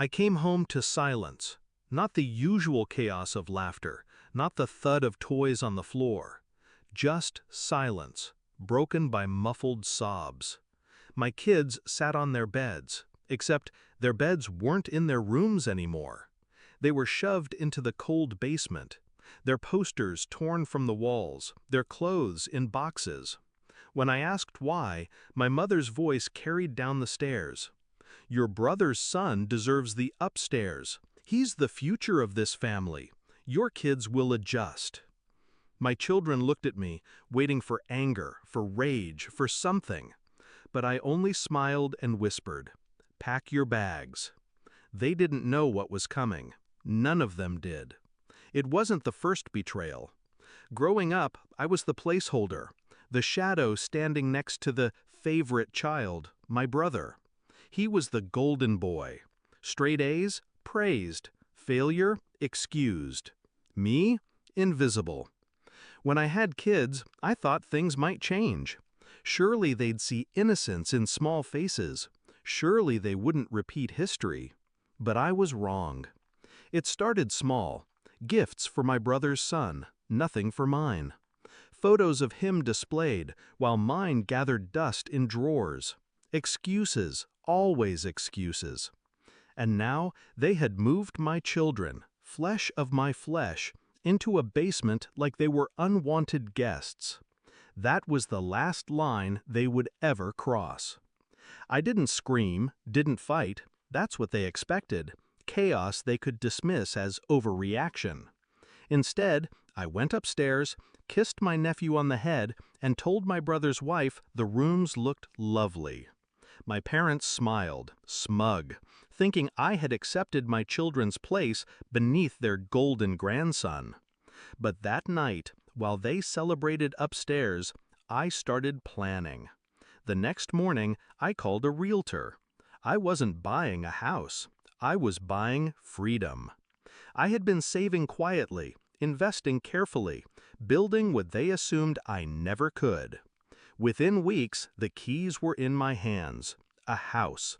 I came home to silence, not the usual chaos of laughter, not the thud of toys on the floor. Just silence, broken by muffled sobs. My kids sat on their beds, except their beds weren't in their rooms anymore. They were shoved into the cold basement, their posters torn from the walls, their clothes in boxes. When I asked why, my mother's voice carried down the stairs. "Your brother's son deserves the upstairs. He's the future of this family. Your kids will adjust." My children looked at me, waiting for anger, for rage, for something. But I only smiled and whispered, "Pack your bags." They didn't know what was coming. None of them did. It wasn't the first betrayal. Growing up, I was the placeholder, the shadow standing next to the favorite child, my brother. He was the golden boy. Straight A's, praised. Failure, excused. Me, invisible. When I had kids, I thought things might change. Surely they'd see innocence in small faces. Surely they wouldn't repeat history. But I was wrong. It started small. Gifts for my brother's son, nothing for mine. Photos of him displayed, while mine gathered dust in drawers. Excuses, always excuses. And now they had moved my children, flesh of my flesh, into a basement like they were unwanted guests. That was the last line they would ever cross. I didn't scream, didn't fight. That's what they expected. Chaos they could dismiss as overreaction. Instead, I went upstairs, kissed my nephew on the head, and told my brother's wife the rooms looked lovely. My parents smiled, smug, thinking I had accepted my children's place beneath their golden grandson. But that night, while they celebrated upstairs, I started planning. The next morning, I called a realtor. I wasn't buying a house. I was buying freedom. I had been saving quietly, investing carefully, building what they assumed I never could. Within weeks, the keys were in my hands. A house,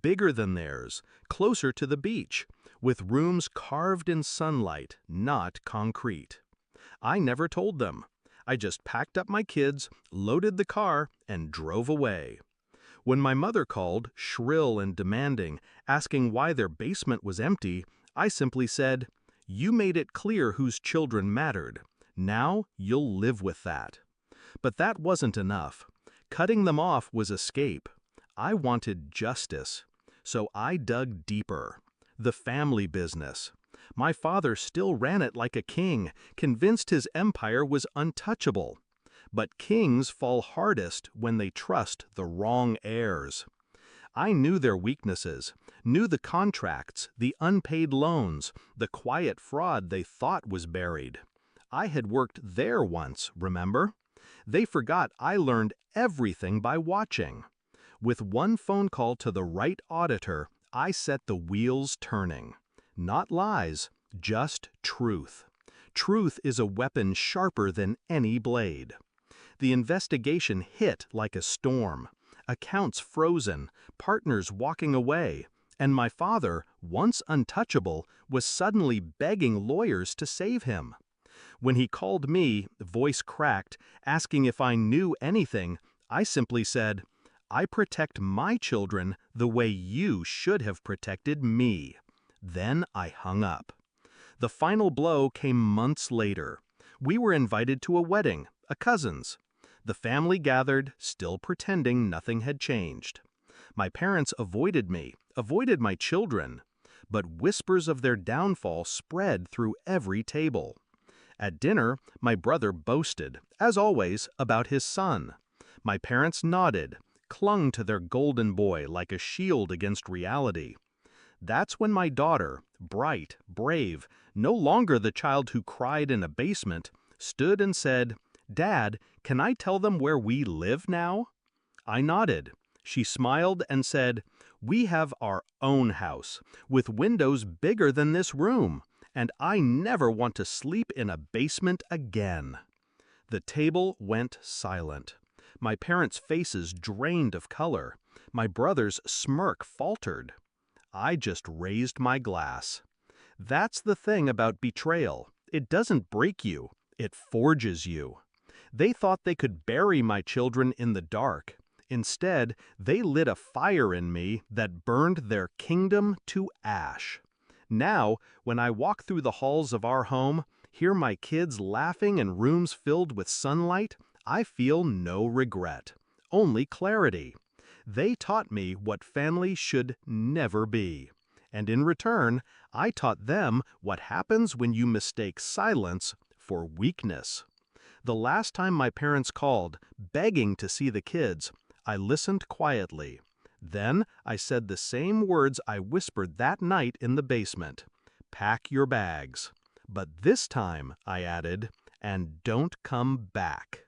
bigger than theirs, closer to the beach, with rooms carved in sunlight, not concrete. I never told them. I just packed up my kids, loaded the car, and drove away. When my mother called, shrill and demanding, asking why their basement was empty, I simply said, "You made it clear whose children mattered. Now you'll live with that." But that wasn't enough. Cutting them off was escape. I wanted justice. So I dug deeper. The family business. My father still ran it like a king, convinced his empire was untouchable. But kings fall hardest when they trust the wrong heirs. I knew their weaknesses, knew the contracts, the unpaid loans, the quiet fraud they thought was buried. I had worked there once, remember? They forgot I learned everything by watching. With one phone call to the right auditor, I set the wheels turning. Not lies, just truth. Truth is a weapon sharper than any blade. The investigation hit like a storm. Accounts frozen, partners walking away, and my father, once untouchable, was suddenly begging lawyers to save him. When he called me, voice cracked, asking if I knew anything, I simply said, "I protect my children the way you should have protected me." Then I hung up. The final blow came months later. We were invited to a wedding, a cousin's. The family gathered, still pretending nothing had changed. My parents avoided me, avoided my children. But whispers of their downfall spread through every table. At dinner, my brother boasted, as always, about his son. My parents nodded, clung to their golden boy like a shield against reality. That's when my daughter, bright, brave, no longer the child who cried in a basement, stood and said, "Dad, can I tell them where we live now?" I nodded. She smiled and said, "We have our own house, with windows bigger than this room, and I never want to sleep in a basement again." The table went silent. My parents' faces drained of color. My brother's smirk faltered. I just raised my glass. That's the thing about betrayal. It doesn't break you, it forges you. They thought they could bury my children in the dark. Instead, they lit a fire in me that burned their kingdom to ash. Now, when I walk through the halls of our home, hear my kids laughing in rooms filled with sunlight, I feel no regret, only clarity. They taught me what family should never be. And in return, I taught them what happens when you mistake silence for weakness. The last time my parents called, begging to see the kids, I listened quietly. Then I said the same words I whispered that night in the basement. Pack your bags. But this time, I added, and don't come back.